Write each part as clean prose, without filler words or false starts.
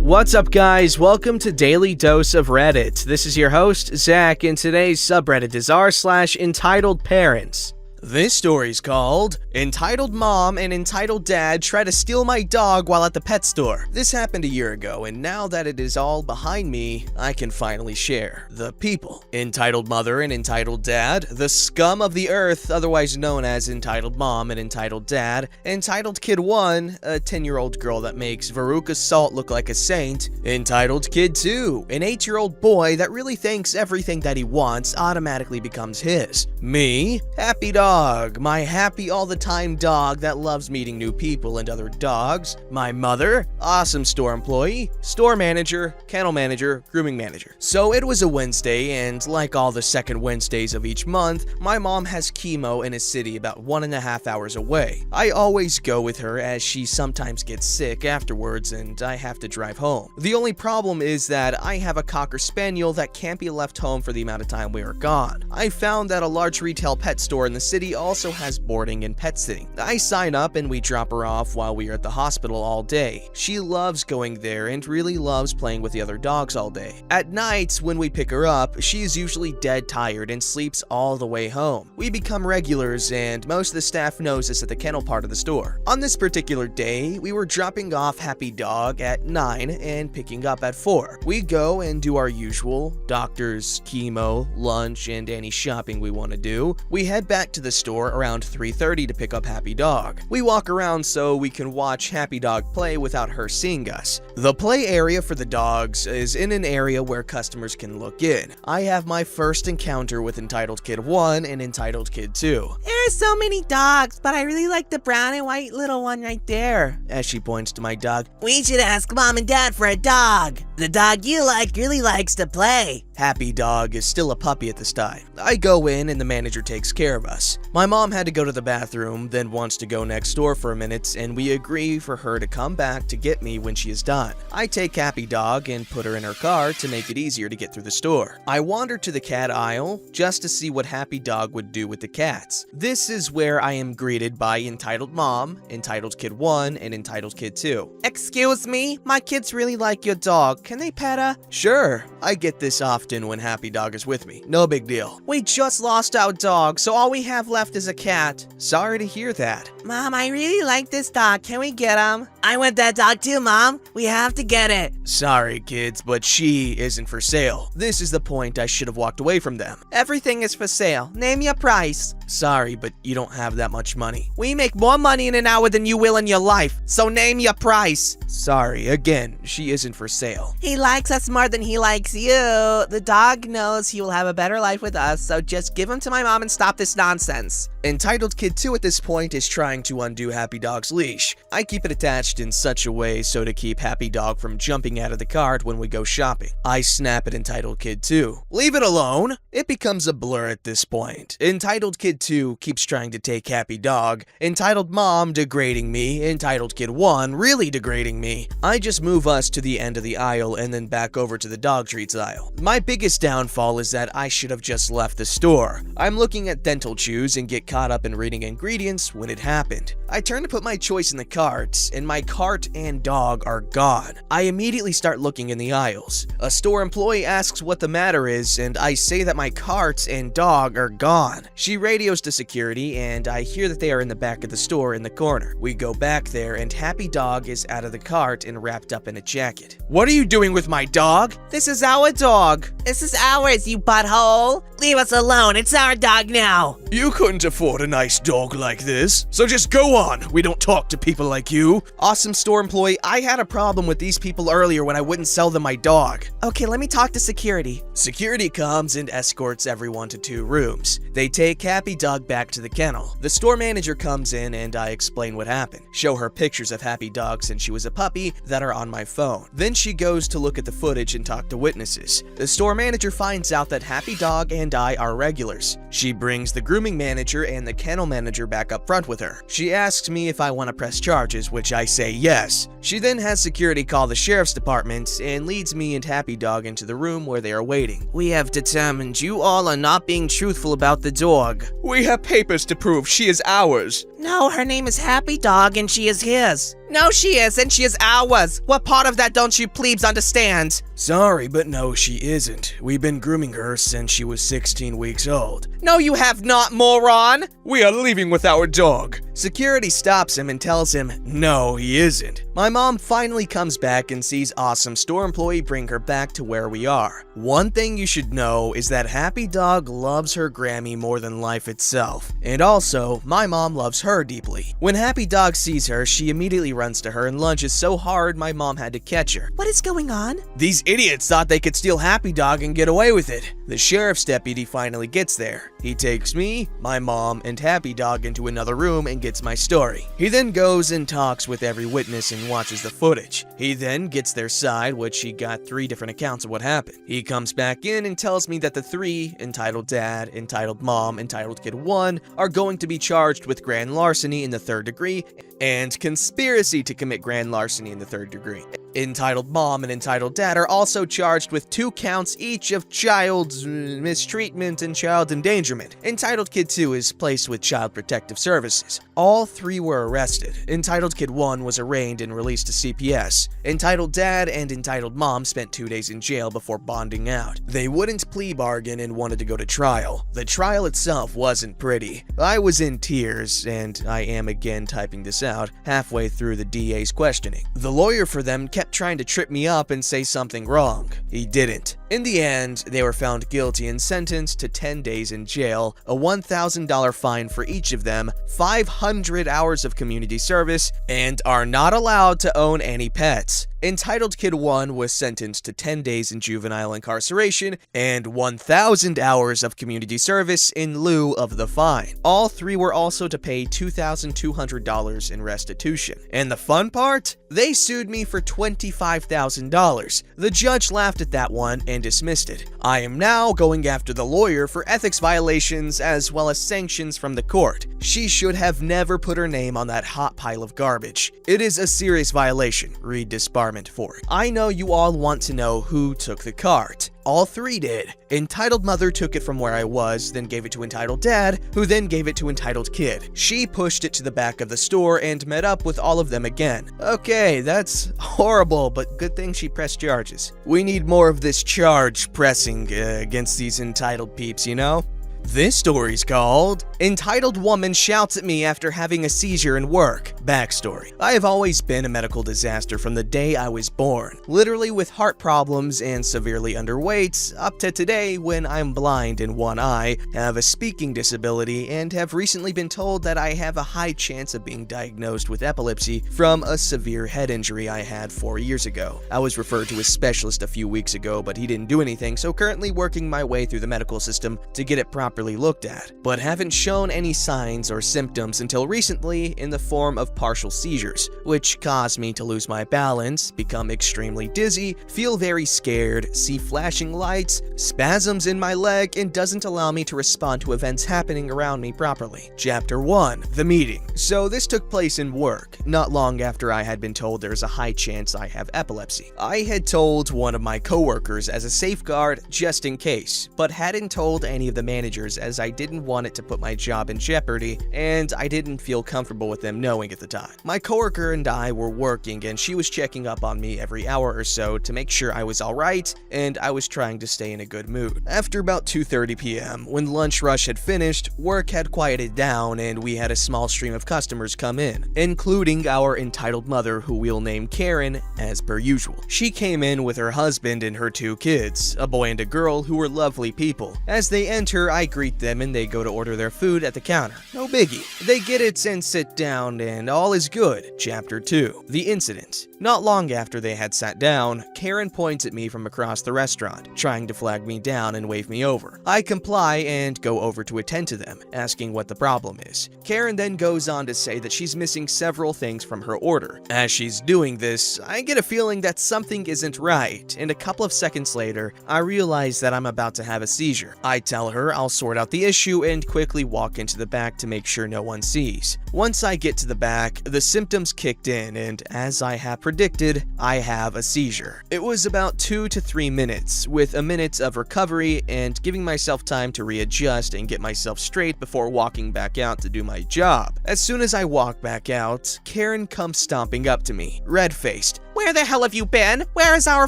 What's up, guys? Welcome to Daily Dose of Reddit. This is your host, Zach, and today's subreddit is r/EntitledParents. This story's called Entitled Mom and Entitled Dad Try to Steal My Dog While at the Pet Store. This happened a year ago, and now that it is all behind me, I can finally share. The people. Entitled Mother and Entitled Dad, the scum of the earth, otherwise known as Entitled Mom and Entitled Dad, Entitled Kid 1, a 10-year-old girl that makes Veruca Salt look like a saint, Entitled Kid 2, an 8-year-old boy that really thinks everything that he wants automatically becomes his. Me, Happy Dog, my happy all-the-time dog that loves meeting new people and other dogs. My mother, awesome store employee, store manager, kennel manager, grooming manager. So it was a Wednesday, and like all the second Wednesdays of each month, my mom has chemo in a city about 1.5 hours away. I always go with her as she sometimes gets sick afterwards and I have to drive home. The only problem is that I have a Cocker Spaniel that can't be left home for the amount of time we are gone. I found that a large retail pet store in the city also has boarding and pet sitting. I sign up and we drop her off while we are at the hospital all day. She loves going there and really loves playing with the other dogs all day. At nights, when we pick her up, she is usually dead tired and sleeps all the way home. We become regulars and most of the staff knows us at the kennel part of the store. On this particular day, we were dropping off Happy Dog at 9 and picking up at 4. We go and do our usual doctors, chemo, lunch, and any shopping we want to do. We head back to the store around 3:30 to pick up Happy Dog. We walk around so we can watch Happy Dog play without her seeing us. The play area for the dogs is in an area where customers can look in. I have my first encounter with Entitled Kid 1 and Entitled Kid 2. There are so many dogs, but I really like the brown and white little one right there. As she points to my dog, We should ask Mom and Dad for a dog. The dog you like really likes to play. Happy Dog is still a puppy at this time. I go in and the manager takes care of us. My mom had to go to the bathroom, then wants to go next door for a minute, and we agree for her to come back to get me when she is done. I take Happy Dog and put her in her car to make it easier to get through the store. I wander to the cat aisle just to see what Happy Dog would do with the cats. This is where I am greeted by Entitled Mom, Entitled Kid 1, and Entitled Kid 2. Excuse me, my kids really like your dog. Can they pet her? Sure, I get this often when Happy Dog is with me. No big deal. We just lost our dog, so all we have left is a cat. Sorry to hear that. Mom, I really like this dog. Can we get him? I want that dog too, Mom. We have to get it. Sorry, kids, but she isn't for sale. This is the point I should have walked away from them. Everything is for sale. Name your price. Sorry, but you don't have that much money. We make more money in an hour than you will in your life, so name your price. Sorry, again, she isn't for sale. He likes us more than he likes you. The dog knows he will have a better life with us, so just give him to my mom and stop this nonsense. Entitled Kid 2 at this point is trying to undo Happy Dog's leash. I keep it attached in such a way so to keep Happy Dog from jumping out of the cart when we go shopping. I snap at Entitled Kid 2. Leave it alone! It becomes a blur at this point. Entitled Kid 2 keeps trying to take Happy Dog. Entitled Mom degrading me. Entitled Kid 1 really degrading me. I just move us to the end of the aisle and then back over to the dog treats aisle. My biggest downfall is that I should have just left the store. I'm looking at dental chews and get caught up in reading ingredients when it happened. I turn to put my choice in the cart, and my cart and dog are gone. I immediately start looking in the aisles. A store employee asks what the matter is, and I say that my cart and dog are gone. She radios to security, and I hear that they are in the back of the store in the corner. We go back there, and Happy Dog is out of the cart and wrapped up in a jacket. What are you doing with my dog? This is our dog. This is ours, you butthole. Leave us alone. It's our dog now. You couldn't afford a nice dog like this, so just go on. We don't talk to people like you. Awesome store employee, I had a problem with these people earlier when I wouldn't sell them my dog. Okay, let me talk to security. Security comes and escorts everyone to 2 rooms. They take Happy Dog back to the kennel. The store manager comes in and I explain what happened. Show her pictures of Happy Dog since she was a puppy that are on my phone. Then she goes to look at the footage and talk to witnesses. The store manager finds out that Happy Dog and I are regulars. She brings the grooming manager and the kennel manager back up front with her. She asks me if I want to press charges, which I say yes. She then has security call the sheriff's department and leads me and Happy Dog into the room where they are waiting. We have determined you all are not being truthful about the dog. We have papers to prove she is ours. No, her name is Happy Dog and she is his. No, she isn't. She is ours. What part of that don't you plebes understand? Sorry, but no, she isn't. We've been grooming her since she was 16 weeks old. No, you have not, moron. We are leaving with our dog. Security stops him and tells him, no, he isn't. My mom finally comes back and sees awesome store employee bring her back to where we are. One thing you should know is that Happy Dog loves her Grammy more than life itself. And also, my mom loves her deeply. When Happy Dog sees her, she immediately runs to her and lunges so hard my mom had to catch her. What is going on? These idiots thought they could steal Happy Dog and get away with it. The sheriff's deputy finally gets there. He takes me, my mom, and Happy Dog into another room and gets my story. He then goes and talks with every witness and watches the footage. He then gets their side, which he got 3 different accounts of what happened. He comes back in and tells me that the 3, entitled dad, entitled mom, entitled kid 1, are going to be charged with grand larceny in the 3rd degree and conspiracy to commit grand larceny in the 3rd degree. Entitled mom and entitled dad are also charged with 2 counts each of child mistreatment and child endangerment. Entitled kid 2 is placed with Child Protective Services. All 3 were arrested. Entitled kid 1 was arraigned and released to CPS. Entitled dad and entitled mom spent 2 days in jail before bonding out. They wouldn't plea bargain and wanted to go to trial. The trial itself wasn't pretty. I was in tears, and I am again typing this out, halfway through the DA's questioning. The lawyer for them kept trying to trip me up and say something wrong. He didn't. In the end, they were found guilty and sentenced to 10 days in jail, a $1,000 fine for each of them, 500 hours of community service, and are not allowed to own any pets. Entitled Kid 1 was sentenced to 10 days in juvenile incarceration and 1,000 hours of community service in lieu of the fine. All 3 were also to pay $2,200 in restitution. And the fun part? They sued me for $25,000. The judge laughed at that one and dismissed it. I am now going after the lawyer for ethics violations as well as sanctions from the court. She should have never put her name on that hot pile of garbage. It is a serious violation. Read disbarment for it. I know you all want to know who took the cart. All 3 did. Entitled mother took it from where I was, then gave it to entitled dad, who then gave it to entitled kid. She pushed it to the back of the store and met up with all of them again. Okay, that's horrible, but good thing she pressed charges. We need more of this charge pressing against these entitled peeps, you know? This story's called Entitled Woman Shouts at Me After Having a Seizure in Work. Backstory. I have always been a medical disaster from the day I was born. Literally with heart problems and severely underweight, up to today when I'm blind in one eye, have a speaking disability, and have recently been told that I have a high chance of being diagnosed with epilepsy from a severe head injury I had 4 years ago. I was referred to a specialist a few weeks ago, but he didn't do anything, so currently working my way through the medical system to get it properly looked at, but haven't shown any signs or symptoms until recently in the form of partial seizures, which caused me to lose my balance, become extremely dizzy, feel very scared, see flashing lights, spasms in my leg, and doesn't allow me to respond to events happening around me properly. Chapter 1. The meeting. So this took place in work, not long after I had been told there's a high chance I have epilepsy. I had told one of my coworkers as a safeguard just in case, but hadn't told any of the managers as I didn't want it to put my job in jeopardy, and I didn't feel comfortable with them knowing at the time. My coworker and I were working, and she was checking up on me every hour or so to make sure I was alright, and I was trying to stay in a good mood. After about 2:30 p.m., when lunch rush had finished, work had quieted down, and we had a small stream of customers come in, including our entitled mother, who we'll name Karen, as per usual. She came in with her husband and her 2 kids, a boy and a girl who were lovely people. As they enter, I greet them and they go to order their food at the counter. No biggie. They get it and sit down and all is good. Chapter 2. The incident. Not long after they had sat down, Karen points at me from across the restaurant, trying to flag me down and wave me over. I comply and go over to attend to them, asking what the problem is. Karen then goes on to say that she's missing several things from her order. As she's doing this, I get a feeling that something isn't right, and a couple of seconds later, I realize that I'm about to have a seizure. I tell her I'll sort out the issue and quickly walk into the back to make sure no one sees. Once I get to the back, the symptoms kicked in, and as I have predicted, I have a seizure. It was about 2 to 3 minutes, with a minute of recovery and giving myself time to readjust and get myself straight before walking back out to do my job. As soon as I walk back out, Karen comes stomping up to me, red-faced. Where the hell have you been? Where is our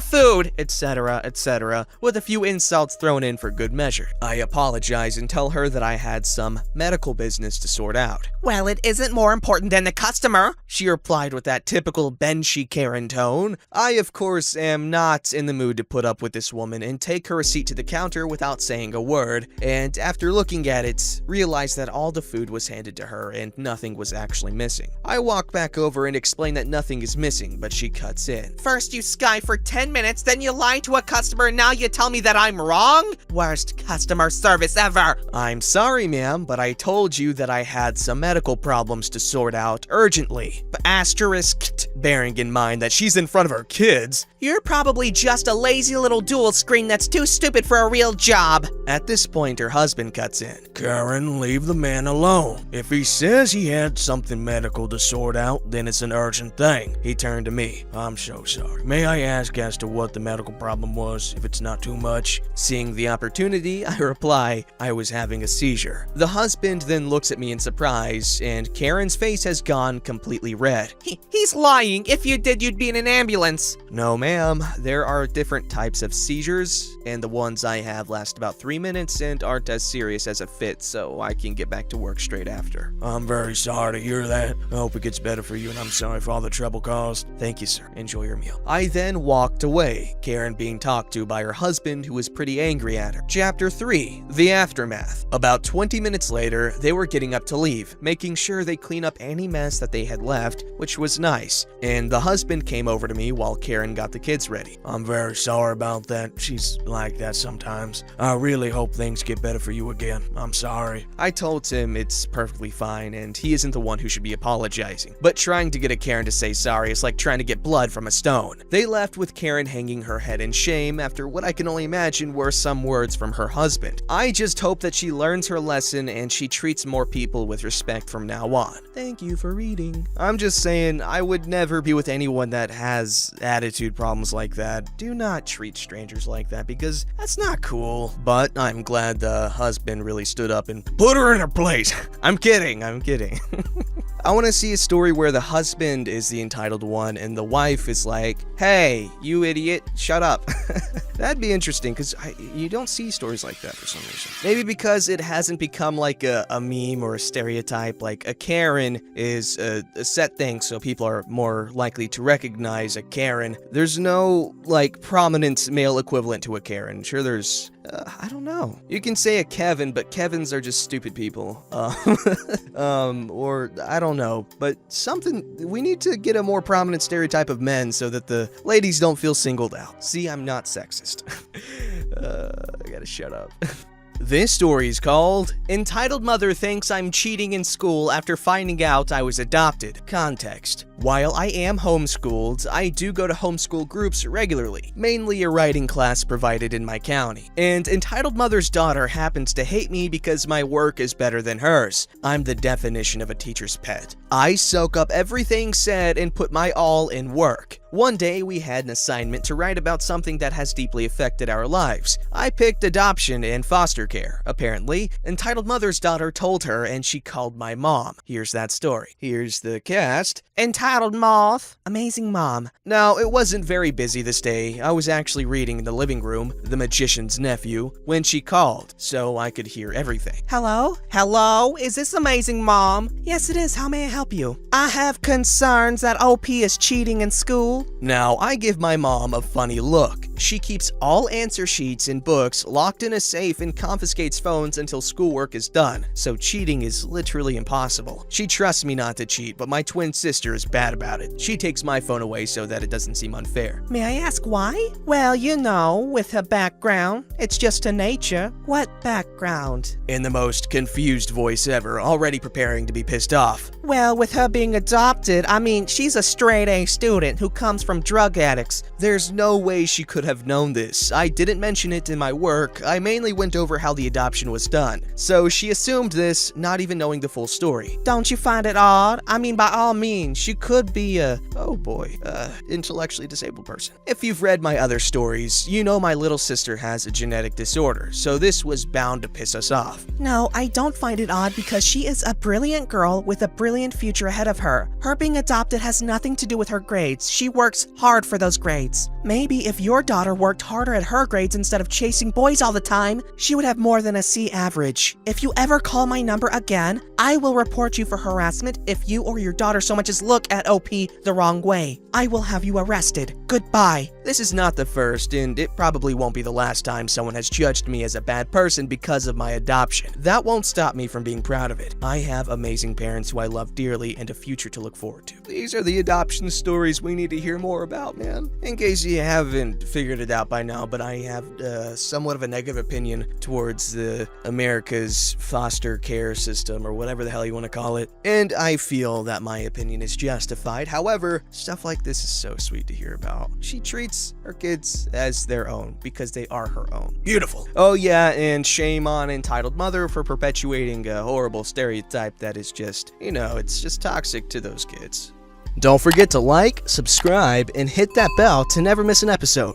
food? Etc., etc., with a few insults thrown in for good measure. I apologize and tell her that I had some medical business to sort out. Well, it isn't more important than the customer, she replied with that typical benchy Karen tone. I, of course, am not in the mood to put up with this woman and take her receipt to the counter without saying a word, and after looking at it, realized that all the food was handed to her and nothing was actually missing. I walk back over and explain that nothing is missing, but she cuts in. First you sky for 10 minutes, then you lie to a customer, and now you tell me that I'm wrong? Worst customer service ever. I'm sorry, ma'am, but I told you that I had some medical problems to sort out urgently. Asterisked, bearing in mind that she's in front of her kids. You're probably just a lazy little dual screen that's too stupid for a real job. At this point, her husband cuts in. Karen, leave the man alone. If he says he had something medical to sort out, then it's an urgent thing. He turned to me. I'm so sorry. May I ask as to what the medical problem was, if it's not too much? Seeing the opportunity, I reply, I was having a seizure. The husband then looks at me in surprise, and Karen's face has gone completely red. He's lying. If you did, you'd be in an ambulance. No, ma'am. There are different types of seizures, and the ones I have last about 3 minutes and aren't as serious as a fit, so I can get back to work straight after. I'm very sorry to hear that. I hope it gets better for you, and I'm sorry for all the trouble caused. Thank you, sir. Enjoy your meal. I then walked away, Karen being talked to by her husband, who was pretty angry at her. Chapter 3. The Aftermath. About 20 minutes later, they were getting up to leave, making sure they clean up any mess that they had left, which was nice, and the husband came over to me while Karen got the kids ready. I'm very sorry about that. She's like that sometimes. I really hope things get better for you again. I'm sorry. I told him it's perfectly fine, and he isn't the one who should be apologizing, but trying to get a Karen to say sorry is like trying to get blood from a stone. They left with Karen hanging her head in shame after what I can only imagine were some words from her husband. I just hope that she learns her lesson and she treats more people with respect from now on. Thank you for reading. I'm just saying, I would never be with anyone that has attitude problems like that. Do not treat strangers like that because that's not cool. But I'm glad the husband really stood up and put her in her place. I'm kidding. I want to see a story where the husband is the entitled one and the wife is like, hey, you idiot, shut up. That'd be interesting because you don't see stories like that for some reason. Maybe because it hasn't become like a meme or a stereotype. Like a Karen is a set thing, so people are more likely to recognize a Karen. There's no like prominent male equivalent to a Karen. Sure, there's I don't know. You can say a Kevin, but Kevins are just stupid people. Or I don't know. But we need to get a more prominent stereotype of men so that the ladies don't feel singled out. See, I'm not sexist. I gotta shut up. This story is called Entitled Mother Thinks I'm Cheating in School After Finding Out I Was Adopted. Context. While I am homeschooled, I do go to homeschool groups regularly, mainly a writing class provided in my county. And Entitled Mother's daughter happens to hate me because my work is better than hers. I'm the definition of a teacher's pet. I soak up everything said and put my all in work. One day, we had an assignment to write about something that has deeply affected our lives. I picked adoption and foster care. Apparently, Entitled Mother's daughter told her and she called my mom. Here's that story. Here's the cast. Entitled Moth. Amazing Mom. Now, it wasn't very busy this day. I was actually reading in the living room, The Magician's Nephew, when she called, so I could hear everything. Hello? Hello? Is this Amazing Mom? Yes, it is. How may I help you? I have concerns that OP is cheating in school. Now, I give my mom a funny look. She keeps all answer sheets and books locked in a safe and confiscates phones until schoolwork is done, so cheating is literally impossible. She trusts me not to cheat, but my twin sister is bad about it. She takes my phone away so that it doesn't seem unfair. May I ask why? Well, you know, with her background, it's just her nature. What background? In the most confused voice ever, already preparing to be pissed off. Well, with her being adopted, I mean, she's a straight A student who comes from drug addicts. There's no way she could have known this. I didn't mention it in my work. I mainly went over how the adoption was done. So she assumed this, not even knowing the full story. Don't you find it odd? I mean, by all means, she could be a... intellectually disabled person. If you've read my other stories, you know my little sister has a genetic disorder, so this was bound to piss us off. No, I don't find it odd because she is a brilliant girl with a brilliant future ahead of her. Her being adopted has nothing to do with her grades. She works hard for those grades. Maybe if your daughter worked harder at her grades instead of chasing boys all the time, she would have more than a C average. If you ever call my number again, I will report you for harassment if you or your daughter so much as look at OP the wrong way. I will have you arrested. Goodbye. This is not the first, and it probably won't be the last time someone has judged me as a bad person because of my adoption. That won't stop me from being proud of it. I have amazing parents who I love dearly and a future to look forward to. These are the adoption stories we need to hear more about, man. In case you haven't figured it out by now, but I have somewhat of a negative opinion towards the America's foster care system, or whatever the hell you want to call it. And I feel that my opinion is justified. However, stuff like this is so sweet to hear about. She treats her kids as their own because they are her own. Beautiful. Oh yeah, and shame on entitled mother for perpetuating a horrible stereotype that is just, it's just toxic to those kids. Don't forget to like, subscribe, and hit that bell to never miss an episode.